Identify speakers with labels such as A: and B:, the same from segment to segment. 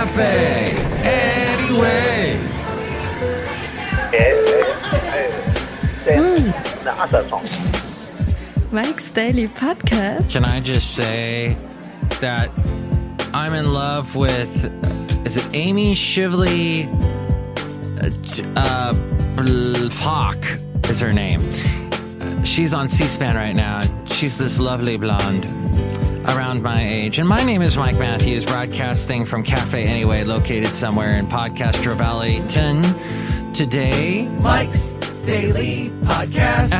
A: Cafe Anyway.
B: Mike's Daily Podcast.
A: Can I just say that I'm in love with, is it Amy Shively Hawk is her name. She's on C-SPAN right now. She's this lovely blonde around my age. And my name is Mike Matthews, broadcasting from Cafe Anyway, located somewhere in Podcaster Valley 10. Today, Mike's Daily Podcast.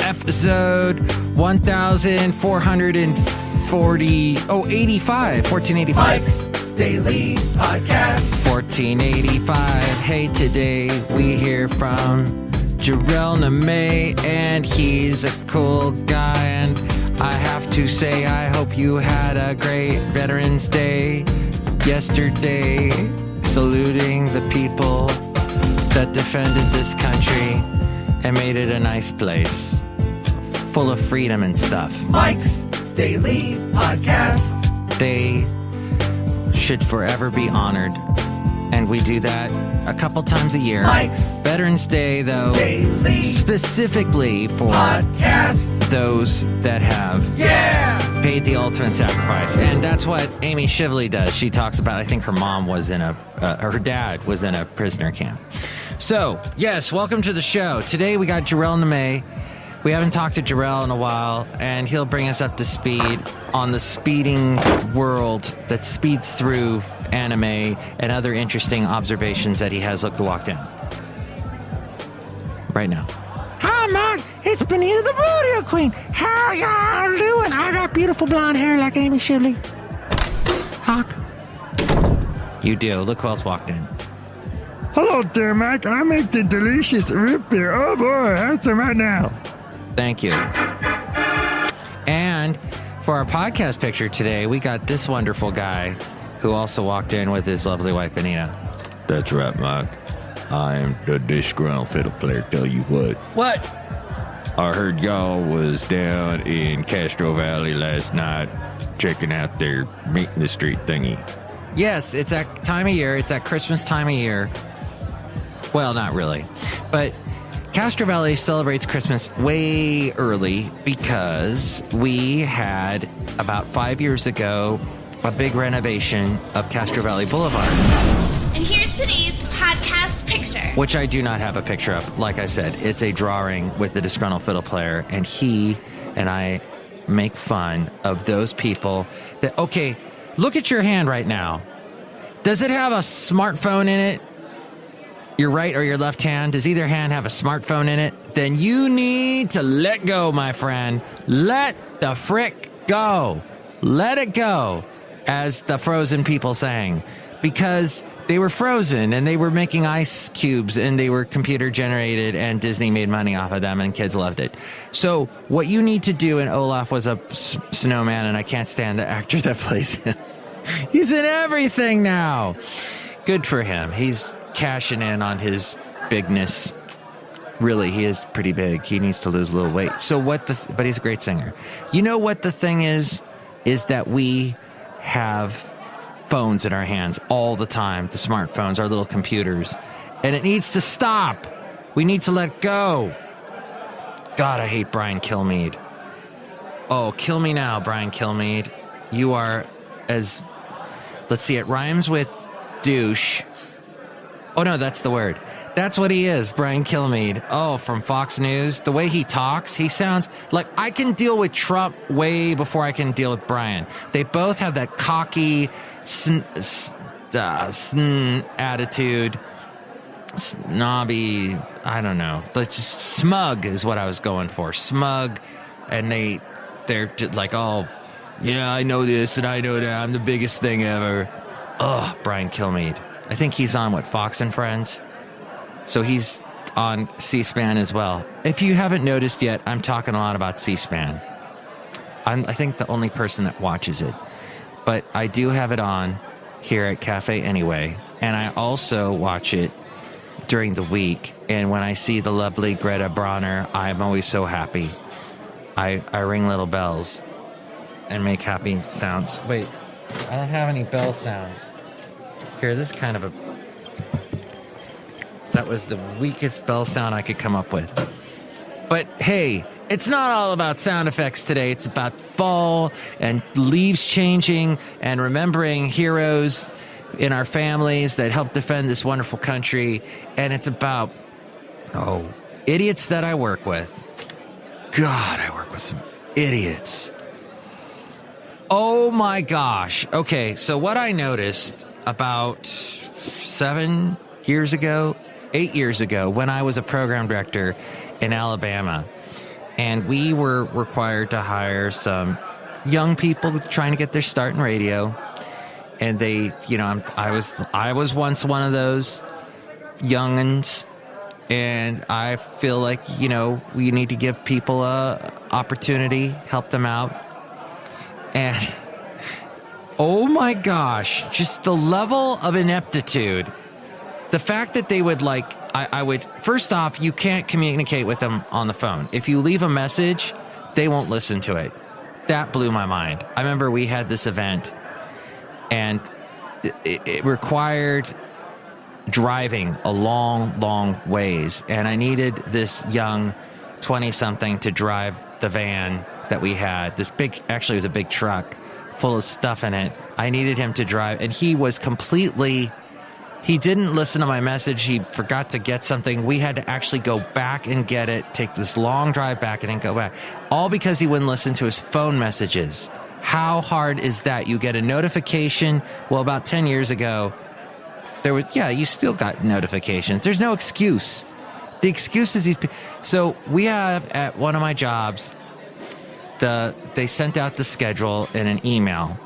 A: Episode 1485. Mike's Daily Podcast. 1485. Hey, today we hear from JARELNIME, and he's a cool guy. And I have to say, I hope you had a great Veterans Day yesterday, saluting the people that defended this country and made it a nice place, full of freedom and stuff. Mike's Daily Podcast. They should forever be honored, and we do that a couple times a year. Mike's Veterans Day, though, Daily specifically for podcast. Those that have paid the ultimate sacrifice. And that's what Amy Shively does. She talks about, I think her mom was in her dad was in a prisoner camp. So, yes, welcome to the show. Today we got JARELNIME. We haven't talked to Jarel in a while, and he'll bring us up to speed on the speeding world that speeds through anime and other interesting observations that he has. Look who walked in right now. Hi, Mike. It's Benita the Rodeo Queen. How y'all doing? I got beautiful blonde hair like Amy Shively Hawk. You do. Look who else walked in.
C: Hello there, Mike. I make the delicious root beer. Oh, boy. Have some right now.
A: Thank you. And for our podcast picture today, we got this wonderful guy who also walked in with his lovely wife, Benita.
D: That's right, Mike. I am the Disgruntled Fiddle Player. Tell you what.
A: What?
D: I heard y'all was down in Castro Valley last night checking out their meet in the street thingy.
A: Yes, it's that time of year. It's that Christmas time of year. Well, not really. But Castro Valley celebrates Christmas way early because we had, about 5 years ago, a big renovation of Castro Valley Boulevard.
E: And here's today's podcast picture.
A: Which I do not have a picture of. Like I said, it's a drawing with the Disgruntled Fiddle Player, and he and I make fun of those people that, okay, look at your hand right now. Does it have a smartphone in it? Your right or your left hand? Does either hand have a smartphone in it? Then you need to let go, my friend. Let the frick go. Let it go, as the frozen people sang. Because they were frozen, and they were making ice cubes, and they were computer generated, and Disney made money off of them, and kids loved it. So what you need to do, and Olaf was a snowman, and I can't stand the actor that plays him. He's in everything now. Good for him. He's cashing in on his bigness. Really, he is pretty big. He needs to lose a little weight. So but he's a great singer. You know what the thing is that we have phones in our hands all the time. The smartphones, our little computers. And it needs to stop. We need to let go. God, I hate Brian Kilmeade. Oh, kill me now, Brian Kilmeade. You are as... Let's see, it rhymes with douche. Oh, no, that's the word. That's what he is, Brian Kilmeade. Oh, from Fox News. The way he talks, he sounds like I can deal with Trump way before I can deal with Brian. They both have that cocky attitude, snobby, I don't know. But just smug is what I was going for. Smug, and they're just like, oh, yeah, I know this and I know that. I'm the biggest thing ever. Ugh, Brian Kilmeade. I think he's on, Fox and Friends? So he's on C-SPAN as well. If you haven't noticed yet, I'm talking a lot about C-SPAN. I think the only person that watches it. But I do have it on here at Cafe Anyway. And I also watch it during the week. And when I see the lovely Greta Bronner, I'm always so happy. I ring little bells and make happy sounds. Wait, I don't have any bell sounds. Here, this is kind of a... That was the weakest bell sound I could come up with. But hey, it's not all about sound effects today. It's about fall and leaves changing and remembering heroes in our families that helped defend this wonderful country. And it's about, idiots that I work with. God, I work with some idiots. Oh my gosh. Okay, so what I noticed about 8 years ago, when I was a program director in Alabama, and we were required to hire some young people trying to get their start in radio. And they, I was once one of those young'uns, and I feel like, we need to give people a opportunity, help them out. And oh my gosh, just the level of ineptitude. The fact that they would I would, first off, you can't communicate with them on the phone. If you leave a message, they won't listen to it. That blew my mind. I remember we had this event, and it required driving a long, long ways. And I needed this young 20-something to drive the van that we had. This big, actually it was a big truck full of stuff in it. I needed him to drive, and he was he didn't listen to my message. He forgot to get something. We had to actually go back and get it, take this long drive back and then go back. All because he wouldn't listen to his phone messages. How hard is that? You get a notification. Well, about 10 years ago, you still got notifications. There's no excuse. The excuse is so we have at one of my jobs, they sent out the schedule in an email.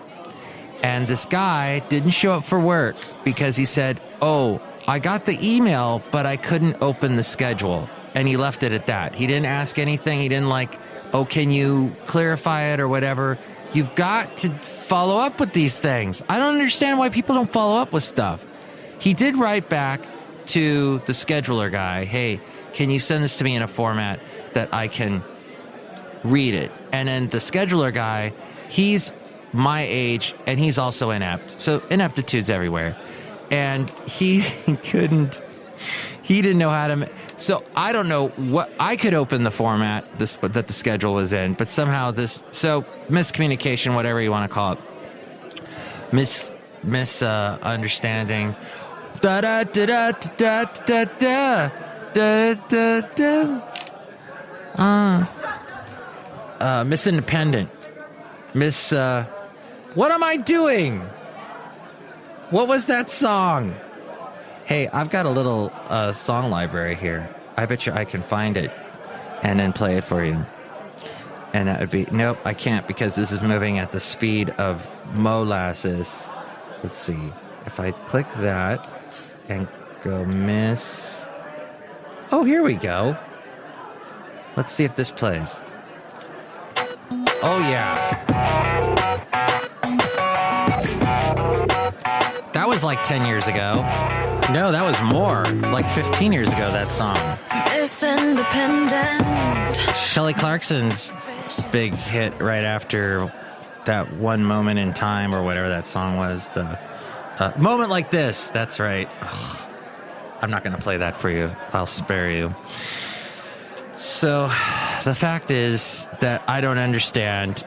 A: And this guy didn't show up for work because he said, I got the email, but I couldn't open the schedule. And he left it at that. He didn't ask anything. He didn't can you clarify it or whatever? You've got to follow up with these things. I don't understand why people don't follow up with stuff. He did write back to the scheduler guy, hey, can you send this to me in a format that I can read it? And then the scheduler guy, he's my age, and he's also inept. So ineptitude's everywhere. And he didn't know how to... So I don't know what... I could open the format that the schedule was in, but somehow So miscommunication, whatever you want to call it. Misunderstanding. Miss Independent. What am I doing? What was that song? Hey, I've got a little song library here. I bet you I can find it and then play it for you. And that would be... Nope, I can't because this is moving at the speed of molasses. Let's see. If I click that and go miss... Oh, here we go. Let's see if this plays. Oh, yeah. That was like 10 years ago. No, that was more. Like 15 years ago, that song.
B: It's independent.
A: Kelly Clarkson's big hit right after that One Moment in Time or whatever that song was. The Moment Like This. That's right. Ugh. I'm not going to play that for you. I'll spare you. So the fact is that I don't understand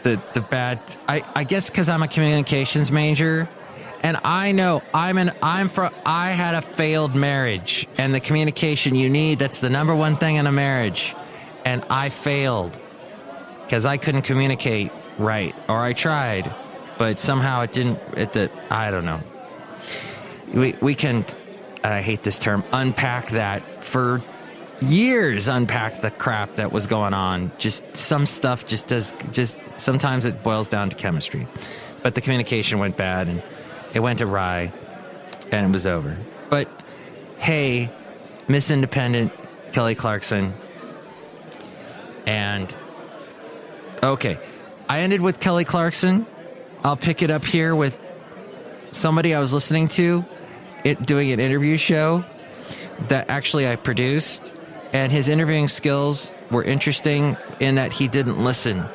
A: the bad... I guess because I'm a communications major, and I know I had a failed marriage, and the communication you need, that's the number one thing in a marriage. And I failed because I couldn't communicate right, or I tried, but somehow it didn't. I don't know. We can, I hate this term, unpack that for years. Unpack the crap that was going on. Just some stuff just sometimes it boils down to chemistry, but the communication went bad and it went awry, and it was over. But hey, Miss Independent, Kelly Clarkson. And okay, I ended with Kelly Clarkson. I'll pick it up here with somebody I was listening to, doing an interview show that actually I produced, and his interviewing skills were interesting in that he didn't listen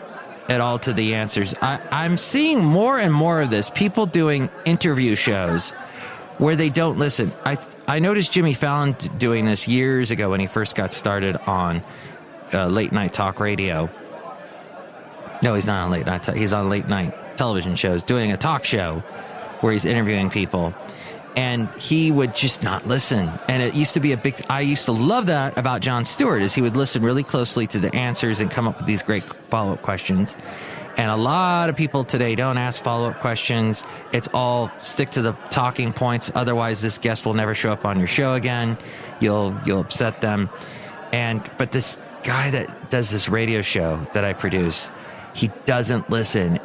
A: at all to the answers. I'm seeing more and more of this. People doing interview shows where they don't listen. I noticed Jimmy Fallon doing this years ago when he first got started on late night talk radio. No, he's not on late night. He's on late night television shows doing a talk show where he's interviewing people. And he would just not listen. And it used to be I used to love that about Jon Stewart, is he would listen really closely to the answers and come up with these great follow-up questions. And a lot of people today don't ask follow-up questions. It's all stick to the talking points. Otherwise, this guest will never show up on your show again. You'll upset them. But this guy that does this radio show that I produce, he doesn't listen.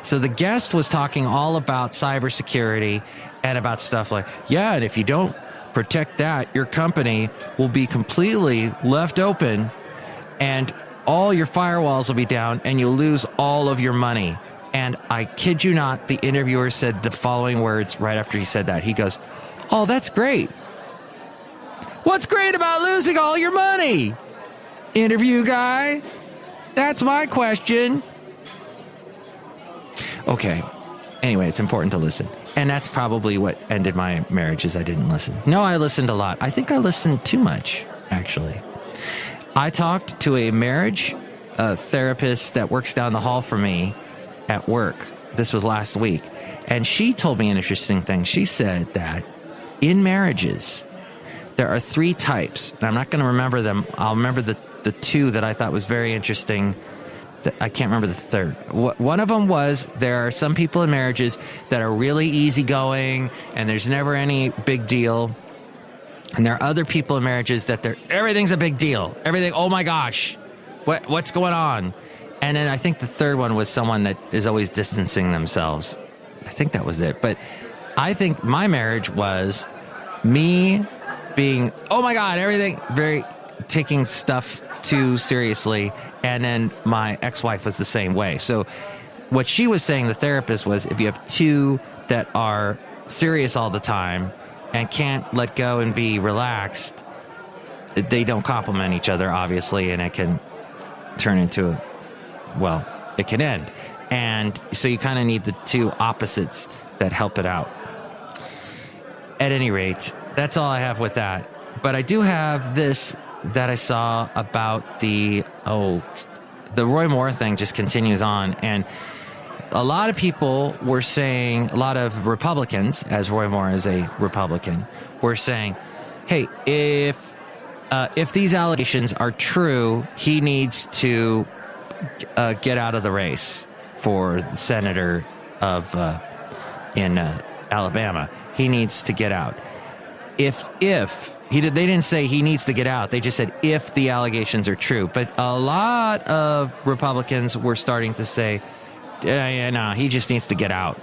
A: So the guest was talking all about cybersecurity and about stuff like, yeah, and if you don't protect that, your company will be completely left open and all your firewalls will be down and you'll lose all of your money. And I kid you not, the interviewer said the following words right after he said that. He goes, oh, that's great. What's great about losing all your money? Interview guy? That's my question. Okay. Anyway, it's important to listen. And that's probably what ended my marriage, is I didn't listen. No, I listened a lot. I think I listened too much, actually. I talked to a marriage therapist that works down the hall from me at work. This was last week. And she told me an interesting thing. She said that in marriages, there are 3 types. And I'm not going to remember them. I'll remember the 2 that I thought was very interesting. I can't remember the third. One of them was, there are some people in marriages that are really easygoing and there's never any big deal. And there are other people in marriages that everything's a big deal. Everything, oh my gosh, what's going on? And then I think the third one was someone that is always distancing themselves. I think that was it. But I think my marriage was me being, oh my God, everything, very taking stuff too seriously. And then my ex-wife was the same way. So what she was saying, the therapist, was if you have 2 that are serious all the time and can't let go and be relaxed, they don't complement each other, obviously, and it can turn into, it can end. And so you kind of need the 2 opposites that help it out. At any rate, that's all I have with that. But I do have this that I saw about the Roy Moore thing just continues on. And a lot of people were saying, a lot of Republicans, as Roy Moore is a Republican, were saying, hey, if these allegations are true, he needs to get out of the race for senator in Alabama. He needs to get out. They didn't say he needs to get out. They just said if the allegations are true. But a lot of Republicans were starting to say, no, he just needs to get out.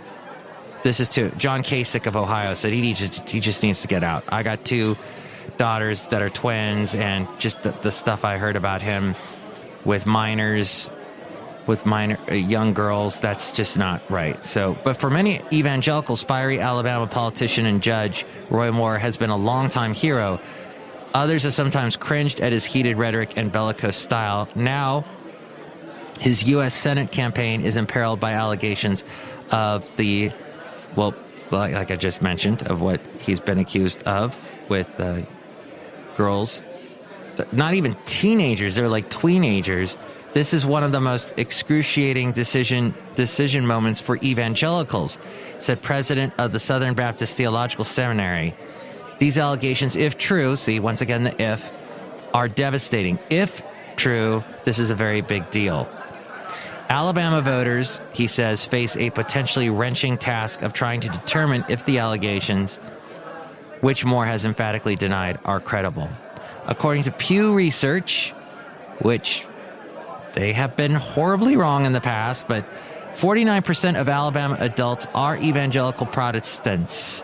A: This is too. John Kasich of Ohio said he just needs to get out. I got 2 daughters that are twins, and just the stuff I heard about him with young girls, that's just not right. So, but for many evangelicals, fiery Alabama politician and judge Roy Moore has been a longtime hero. Others have sometimes cringed at his heated rhetoric and bellicose style. Now, his U.S. Senate campaign is imperiled by allegations of like I just mentioned, of what he's been accused of with girls. Not even teenagers, they're like tweenagers. This is one of the most excruciating decision moments for evangelicals, said president of the Southern Baptist Theological Seminary. These allegations, if true, see, once again, the if, are devastating. If true, this is a very big deal. Alabama voters, he says, face a potentially wrenching task of trying to determine if the allegations, which Moore has emphatically denied, are credible. According to Pew Research, which they have been horribly wrong in the past, but 49% of Alabama adults are evangelical Protestants,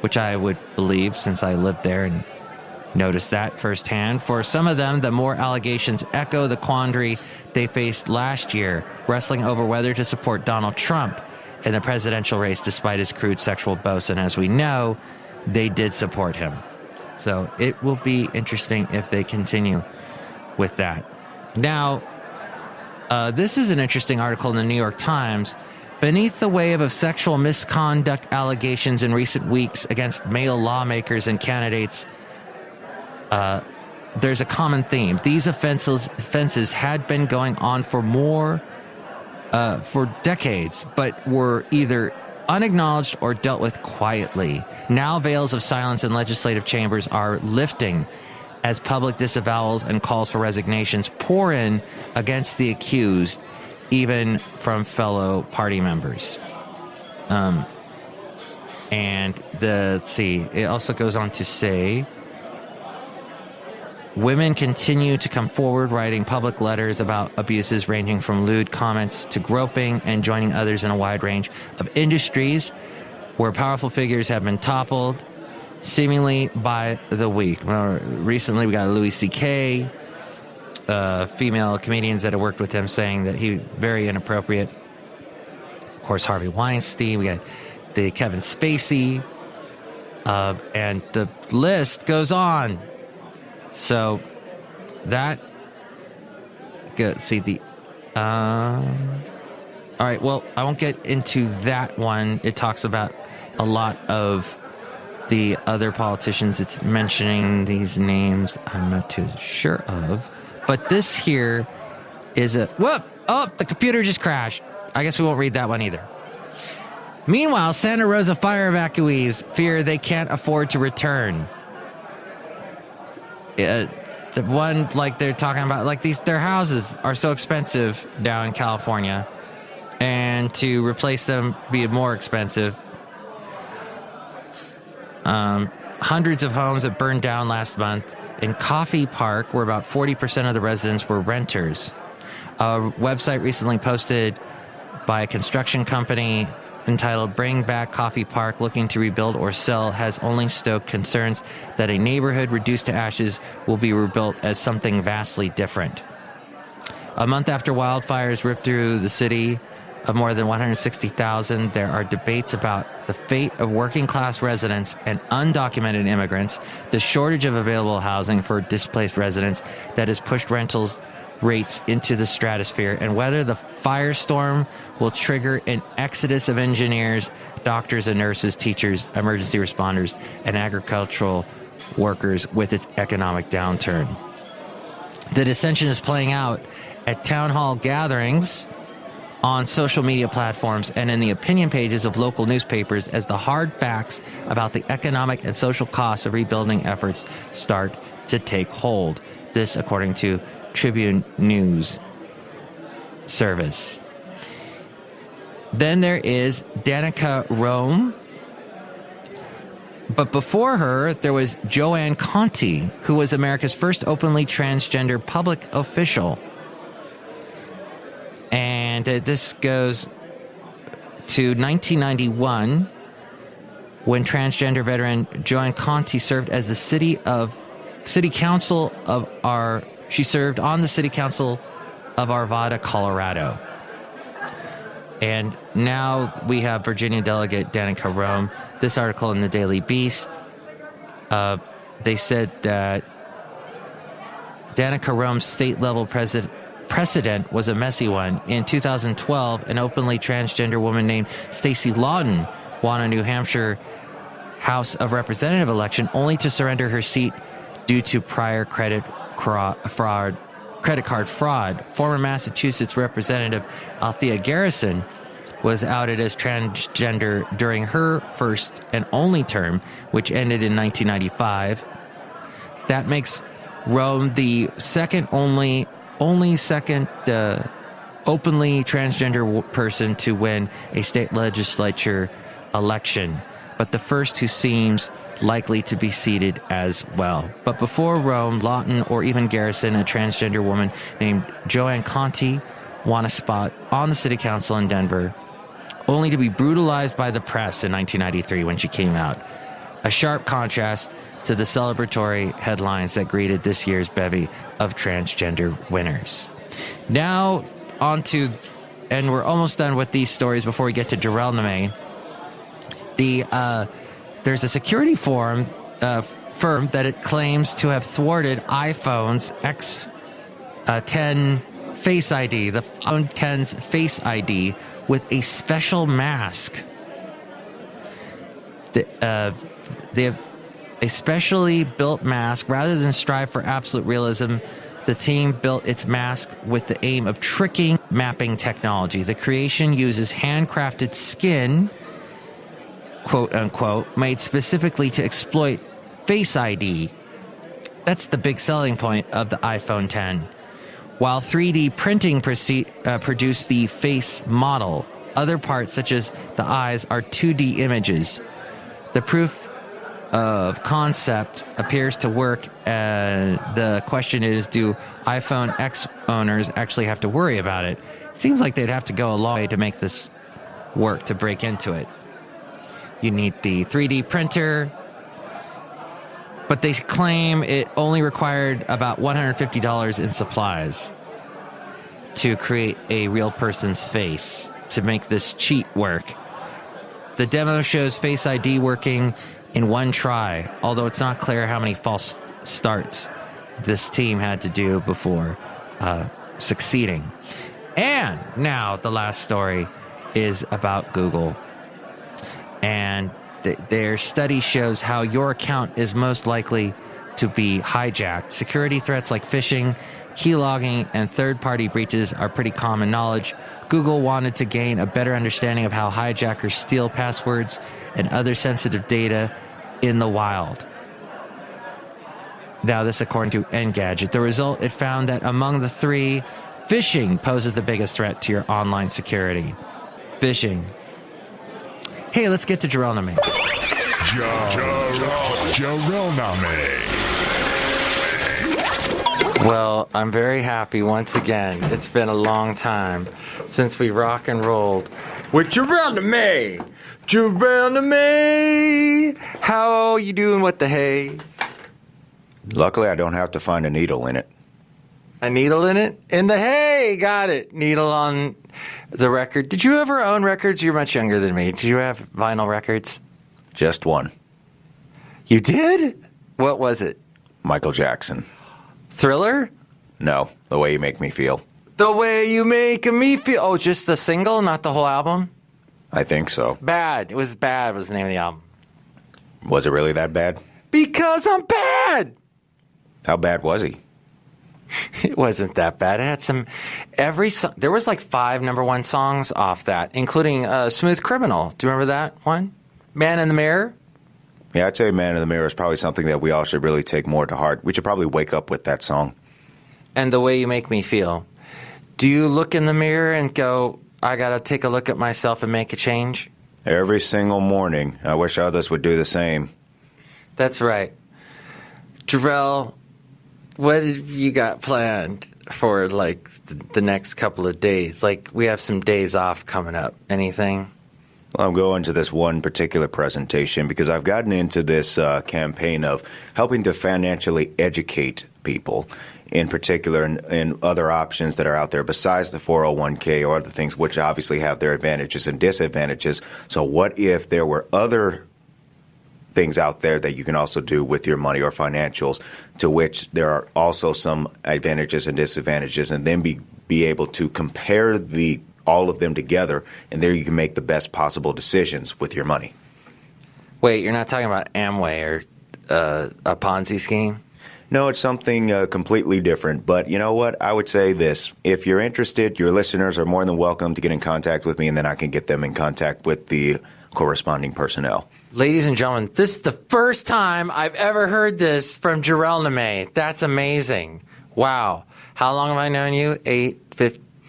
A: which I would believe since I lived there and noticed that firsthand. For some of them, the Moore allegations echo the quandary they faced last year, wrestling over whether to support Donald Trump in the presidential race despite his crude sexual boasts. And as we know, they did support him. So it will be interesting if they continue with that. Now, This is an interesting article in the New York Times. Beneath the wave of sexual misconduct allegations in recent weeks against male lawmakers and candidates, there's a common theme. These offenses had been going on for decades, but were either unacknowledged or dealt with quietly. Now veils of silence in legislative chambers are lifting as public disavowals and calls for resignations pour in against the accused, even from fellow party members. It also goes on to say, women continue to come forward writing public letters about abuses ranging from lewd comments to groping and joining others in a wide range of industries where powerful figures have been toppled seemingly by the week. Recently we got Louis C.K., female comedians that have worked with him saying that he was very inappropriate. Of course, Harvey Weinstein. We got the Kevin Spacey. And the list goes on. So that... all right, well, I won't get into that one. It talks about a lot of the other politicians. It's mentioning these names I'm not too sure of. But this here is the computer just crashed. I guess we won't read that one either. Meanwhile, Santa Rosa fire evacuees fear they can't afford to return. The one, like they're talking about, like their houses are so expensive down in California, and to replace them be more expensive. Hundreds of homes that burned down last month in Coffee Park, where about 40% of the residents were renters. A website recently posted by a construction company entitled Bring Back Coffee Park, looking to rebuild or sell, has only stoked concerns that a neighborhood reduced to ashes will be rebuilt as something vastly different. A month after wildfires ripped through the city of more than 160,000, there are debates about the fate of working-class residents and undocumented immigrants, the shortage of available housing for displaced residents that has pushed rentals rates into the stratosphere, and whether the firestorm will trigger an exodus of engineers, doctors and nurses, teachers, emergency responders, and agricultural workers with its economic downturn. The dissension is playing out at town hall gatherings, on social media platforms, and in the opinion pages of local newspapers as the hard facts about the economic and social costs of rebuilding efforts start to take hold. This according to Tribune News Service. Then there is Danica Rome. But before her, there was Joanne Conti, who was America's first openly transgender public official. And this goes to 1991, when transgender veteran Joanne Conti served on the city council of Arvada, Colorado. And now we have Virginia delegate Danica Rome. This article in the Daily Beast, they said that Danica Rome's state-level precedent was a messy one. In 2012, an openly transgender woman named Stacey Lawton won a New Hampshire House of Representative election only to surrender her seat due to prior credit card fraud. Former Massachusetts Representative Althea Garrison was outed as transgender during her first and only term, which ended in 1995. That makes Rome the openly transgender person to win a state legislature election, but the first who seems likely to be seated as well. But before Rome, Lawton, or even Garrison, a transgender woman named Joanne Conti won a spot on the city council in Denver, only to be brutalized by the press in 1993 when she came out. A sharp contrast to the celebratory headlines that greeted this year's bevy of transgender winners. Now on to, and we're almost done with these stories before we get to JARELNIME. There's a security firm that it claims to have thwarted iPhone's X10 Face ID, the iPhone X's Face ID with a special mask. They have a specially built mask. Rather than strive for absolute realism, the team built its mask with the aim of tricking mapping technology. The creation uses handcrafted skin, quote unquote, made specifically to exploit Face ID. That's the big selling point of the iPhone X. While 3D printing produced the face model, other parts, such as the eyes, are 2D images. The proof of concept appears to work, and the question is, do iPhone X owners actually have to worry about it? Seems like they'd have to go a long way to make this work, to break into it. You need the 3D printer, but they claim it only required about $150 in supplies to create a real person's face to make this cheat work. The demo shows Face ID working in one try, although it's not clear how many false starts this team had to do before succeeding. And now the last story is about Google. And their study shows how your account is most likely to be hijacked. Security threats like phishing, keylogging, and third-party breaches are pretty common knowledge. Google wanted to gain a better understanding of how hijackers steal passwords and other sensitive data in the wild. Now, this according to Engadget. The result, it found that among the three, phishing poses the biggest threat to your online security. Phishing. Hey, let's get to JARELNIME.
C: JARELNIME.
A: Well, I'm very happy once again. It's been a long time since we rock and rolled with JARELNIME. JARELNIME. How you doing with the hay?
F: Luckily, I don't have to find a needle in it.
A: A needle in it? In the hay! Got it. Needle on the record. Did you ever own records? You're much younger than me. Did you have vinyl records?
F: Just one.
A: You did? What was it?
F: Michael Jackson.
A: Thriller?
F: No, The Way You Make Me Feel.
A: The Way You Make Me Feel. Oh, just the single, not the whole album?
F: I think so.
A: Bad. It was Bad was the name of the album.
F: Was it really that bad?
A: Because I'm bad!
F: How bad was he?
A: It wasn't that bad. It had some, there was like 5 number 1 songs off that, including Smooth Criminal. Do you remember that one? Man in the Mirror?
F: Yeah, I'd say Man in the Mirror is probably something that we all should really take more to heart. We should probably wake up with that song.
A: And The Way You Make Me Feel. Do you look in the mirror and go, I got to take a look at myself and make a change?
F: Every single morning. I wish others would do the same.
A: That's right. Jarel, what have you got planned for, like, the next couple of days? Like, we have some days off coming up. Anything?
F: Well, I'm going to this one particular presentation because I've gotten into this campaign of helping to financially educate people, in particular, in other options that are out there besides the 401k or other things which obviously have their advantages and disadvantages. So what if there were other things out there that you can also do with your money or financials, to which there are also some advantages and disadvantages, and then be able to compare all of them together, and there you can make the best possible decisions with your money.
A: Wait, you're not talking about Amway or a Ponzi scheme?
F: No, it's something completely different. But you know what? I would say this. If you're interested, your listeners are more than welcome to get in contact with me, and then I can get them in contact with the corresponding personnel.
A: Ladies and gentlemen, this is the first time I've ever heard this from JARELNIME. That's amazing. Wow. How long have I known you?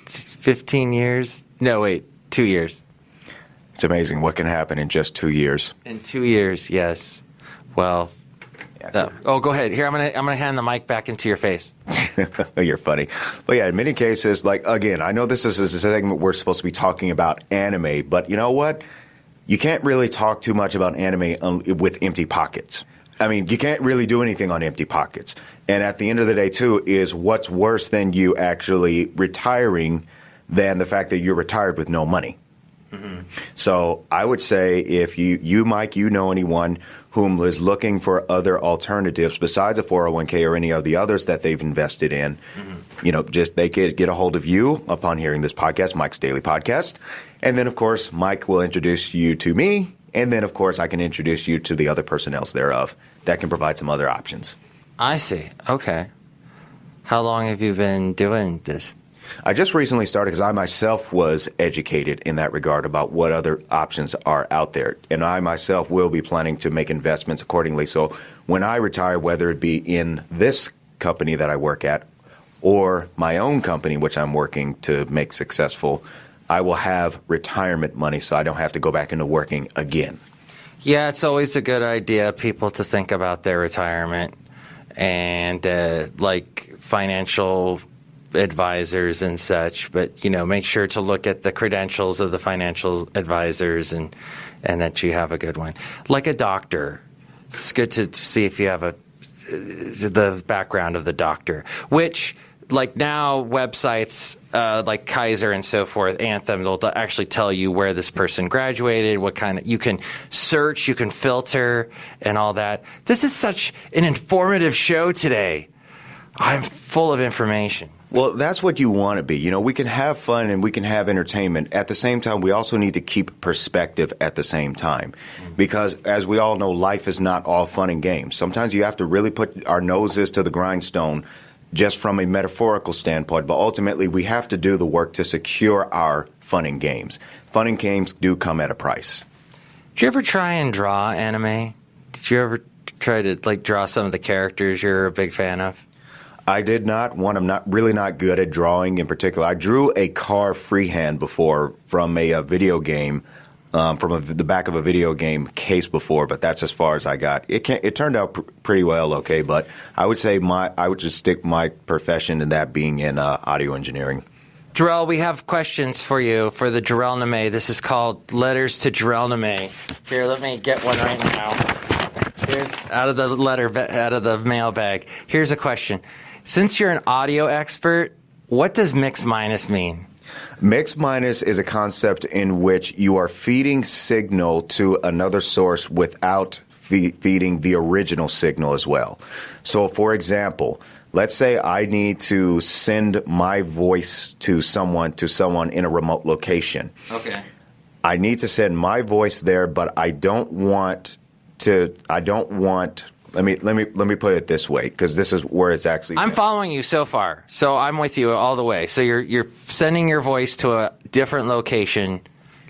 A: 15 years? No, wait, 2 years.
F: It's amazing what can happen in just 2 years.
A: In 2 years, yes. Well, go ahead. Here, I'm gonna hand the mic back into your face.
F: You're funny. But yeah, in many cases, like, again, I know this is a segment we're supposed to be talking about anime, but you know what? You can't really talk too much about anime with empty pockets. I mean, you can't really do anything on empty pockets. And at the end of the day, too, is what's worse than you actually retiring than the fact that you're retired with no money. So I would say if you, Mike, you know anyone whom is looking for other alternatives besides a 401k or any of the others that they've invested in, just they could get a hold of you upon hearing this podcast, Mike's Daily Podcast. And then, of course, Mike will introduce you to me. And then, of course, I can introduce you to the other personnel thereof that can provide some other options.
A: I see. Okay. How long have you been doing this?
F: I just recently started because I myself was educated in that regard about what other options are out there. And I myself will be planning to make investments accordingly. So when I retire, whether it be in this company that I work at or my own company, which I'm working to make successful, I will have retirement money so I don't have to go back into working again.
A: Yeah, it's always a good idea, people, to think about their retirement and like financial advisors and such, but make sure to look at the credentials of the financial advisors and that you have a good one. Like a doctor, it's good to see if you have the background of the doctor, which like now websites like Kaiser and so forth, Anthem, they'll actually tell you where this person graduated, what kind of, you can search, you can filter and all that. This is such an informative show today. I'm full of information.
F: Well, that's what you want to be. We can have fun and we can have entertainment. At the same time, we also need to keep perspective at the same time. Because as we all know, life is not all fun and games. Sometimes you have to really put our noses to the grindstone just from a metaphorical standpoint. But ultimately, we have to do the work to secure our fun and games. Fun and games do come at a price.
A: Did you ever try and draw anime? Did you ever try to draw some of the characters you're a big fan of?
F: I did not. I'm not good at drawing in particular. I drew a car freehand before from a video game, the back of a video game case before, but that's as far as I got. It turned out pretty well, okay, but I would say I would just stick my profession in that being in audio engineering.
A: Jarel, we have questions for you for the JARELNIME. This is called Letters to JARELNIME. Here, let me get one right now. Here's out of the mailbag. Here's a question. Since you're an audio expert, what does mix minus mean?
F: Mix minus is a concept in which you are feeding signal to another source without feeding the original signal as well. So, for example, let's say I need to send my voice to someone in a remote location.
A: Okay.
F: I need to send my voice there, but I don't want. Let me put it this way, because this is where it's actually.
A: I'm following you so far, so I'm with you all the way. So you're sending your voice to a different location,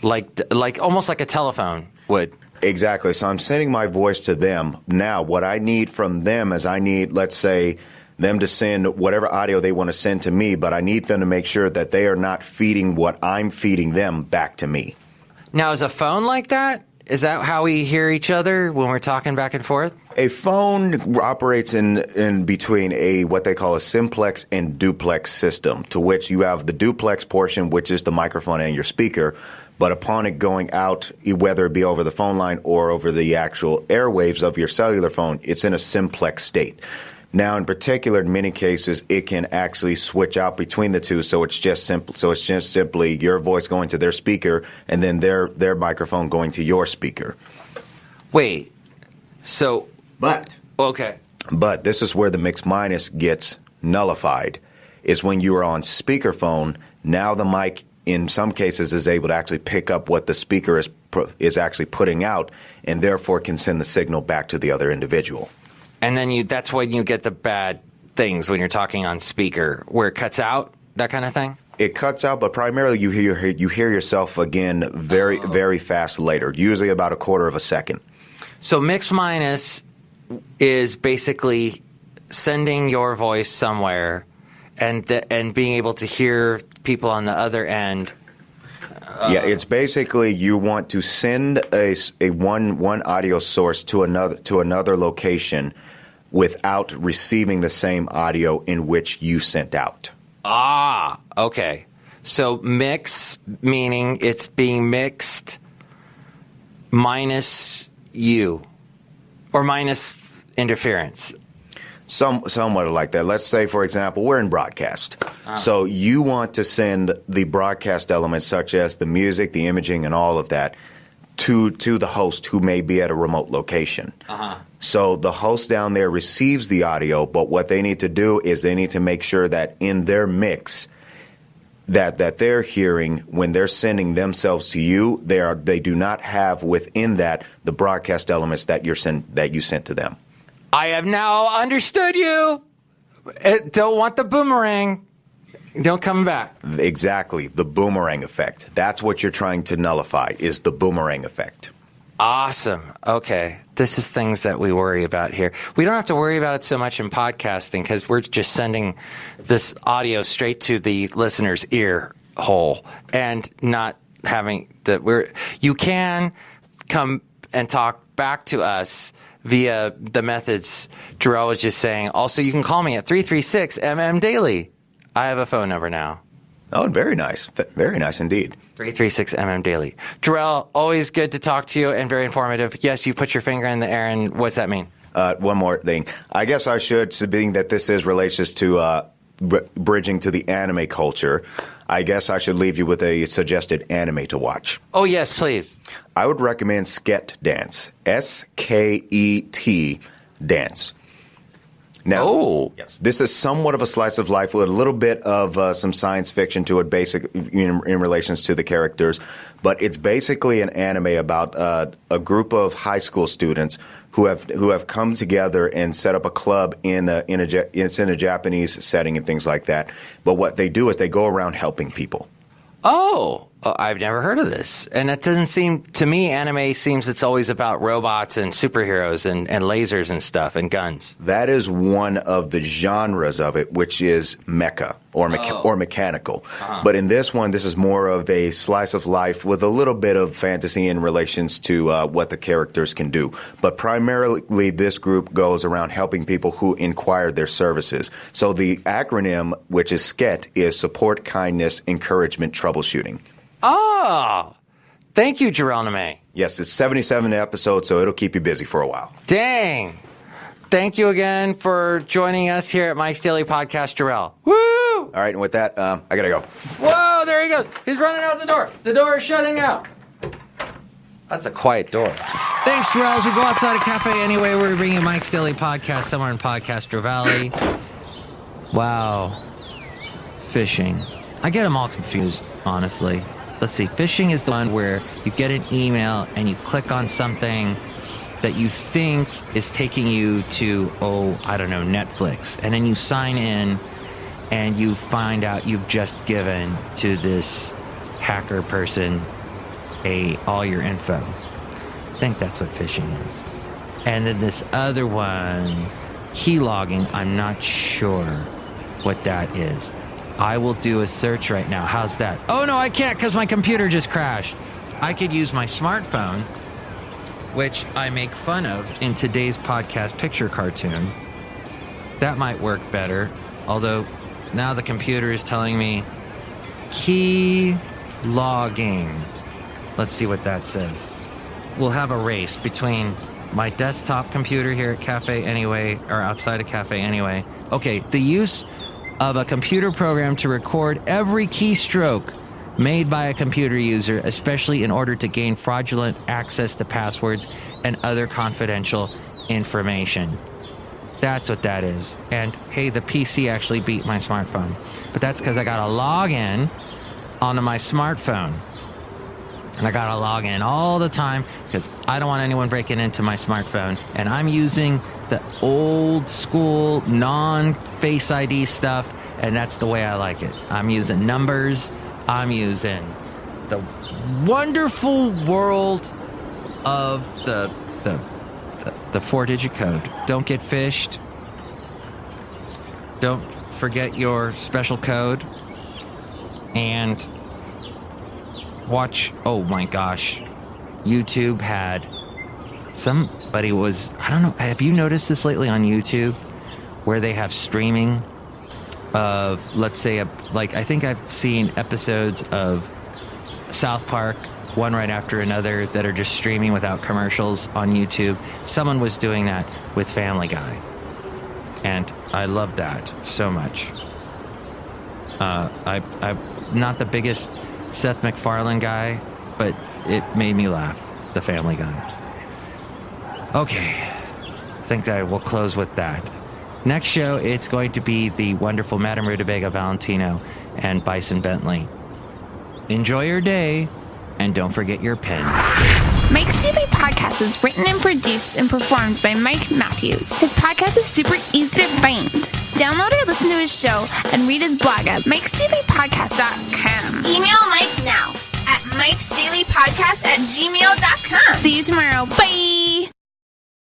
A: like almost like a telephone would.
F: Exactly. So I'm sending my voice to them. Now, what I need from them is let's say, them to send whatever audio they want to send to me, but I need them to make sure that they are not feeding what I'm feeding them back to me. Now,
A: is a phone like that? Is that how we hear each other when we're talking back and forth?
F: A phone operates in between what they call a simplex and duplex system, to which you have the duplex portion, which is the microphone and your speaker. But upon it going out, whether it be over the phone line or over the actual airwaves of your cellular phone, it's in a simplex state. Now, in particular, in many cases, it can actually switch out between the two. So it's just simple. So it's just simply your voice going to their speaker, and then their microphone going to your speaker.
A: Wait. So,
F: but
A: okay.
F: But this is where the mix minus gets nullified. Is when you are on speakerphone. Now the mic, in some cases, is able to actually pick up what the speaker is actually putting out, and therefore can send the signal back to the other individual.
A: And then that's when you get the bad things when you're talking on speaker, where it cuts out, that kind of thing?
F: It cuts out, but primarily you hear yourself again very, very fast later, usually about a quarter of a second.
A: So mix minus is basically sending your voice somewhere and being able to hear people on the other end.
F: Yeah, it's basically you want to send a one audio source to another location without receiving the same audio in which you sent out.
A: Ah, okay. So mix, meaning it's being mixed minus you or minus interference.
F: Somewhat like that. Let's say, for example, we're in broadcast. So you want to send the broadcast elements, such as the music, the imaging, and all of that, to the host who may be at a remote location. So the host down there receives the audio, but what they need to do is they need to make sure that in their mix that they're hearing when they're sending themselves to you, they do not have within that the broadcast elements that you sent to them.
A: I have now understood you. Don't want the boomerang. Don't come back.
F: Exactly, the boomerang effect. That's what you're trying to nullify, is the boomerang effect.
A: Awesome. Okay. This is things that we worry about here. We don't have to worry about it so much in podcasting because we're just sending this audio straight to the listener's ear hole and not having you can come and talk back to us via the methods Jarel was just saying. Also, you can call me at 336-MM-DAILY. I have a phone number now.
F: Oh, very nice. Very nice indeed.
A: 336-MM-DAILY. Jarel, always good to talk to you and very informative. Yes, you put your finger in the air, and what's that mean?
F: One more thing. I guess I should, being that this is related to bridging to the anime culture, I guess I should leave you with a suggested anime to watch.
A: Oh, yes, please.
F: I would recommend Sket Dance. S-K-E-T Dance. Now, yes, this is somewhat of a slice of life with a little bit of some science fiction to it, in relations to the characters. But it's basically an anime about a group of high school students who have come together and set up a club it's in a Japanese setting and things like that. But what they do is they go around helping people.
A: Oh, I've never heard of this. And it doesn't seem, to me, anime seems it's always about robots and superheroes and lasers and stuff and guns.
F: That is one of the genres of it, which is mecha or mechanical. But in this one, this is more of a slice of life with a little bit of fantasy in relations to what the characters can do. But primarily, this group goes around helping people who inquire their services. So the acronym, which is SKET, is Support, Kindness, Encouragement, Troubleshooting.
A: Oh, thank you, JARELNIME.
F: Yes, it's 77 episodes, so it'll keep you busy for a while.
A: Dang. Thank you again for joining us here at Mike's Daily Podcast, Jarel. Woo!
F: All right, and with that, I got to go.
A: Whoa, there he goes. He's running out the door. The door is shutting out. That's a quiet door. Thanks, Jarel. As we go outside a cafe anyway, we're bringing you Mike's Daily Podcast somewhere in Podcaster Valley. Wow. Fishing. I get them all confused, honestly. Let's see. Phishing is the one where you get an email and you click on something that you think is taking you to, Netflix. And then you sign in and you find out you've just given to this hacker person all your info. I think that's what phishing is. And then this other one, keylogging, I'm not sure what that is. I will do a search right now. How's that? Oh, no, I can't because my computer just crashed. I could use my smartphone, which I make fun of in today's podcast picture cartoon. That might work better. Although now the computer is telling me key logging. Let's see what that says. We'll have a race between my desktop computer here at Cafe Anyway, or outside of Cafe Anyway. Okay, the use of a computer program to record every keystroke made by a computer user, especially in order to gain fraudulent access to passwords and other confidential information. That's what that is. And hey, the PC actually beat my smartphone. But that's because I got to log in onto my smartphone. And I got to log in all the time because I don't want anyone breaking into my smartphone. And I'm using the old school non-Face ID stuff, and that's the way I like it. I'm using numbers. I'm using the wonderful world of the 4-digit code. Don't get phished. Don't forget your special code. And watch, oh my gosh, YouTube had, somebody was, I don't know, have you noticed this lately on YouTube? Where they have streaming of, let's say, I think I've seen episodes of South Park, one right after another, that are just streaming without commercials on YouTube. Someone was doing that with Family Guy. And I love that so much. I'm not the biggest Seth MacFarlane guy, but it made me laugh. The Family Guy. Okay, I think I will close with that. Next show, it's going to be the wonderful Madame Rootabega, Valentino, and Bison Bentley. Enjoy your day, and don't forget your pen.
E: Mike's Daily Podcast is written and produced and performed by Mike Matthews. His podcast is super easy to find. Download or listen to his show and read his blog at MIKEs-DAILY-PODCAST.com. Email Mike now at MIKEs-DAILY-PODCAST@gmail.com. See you tomorrow. Bye!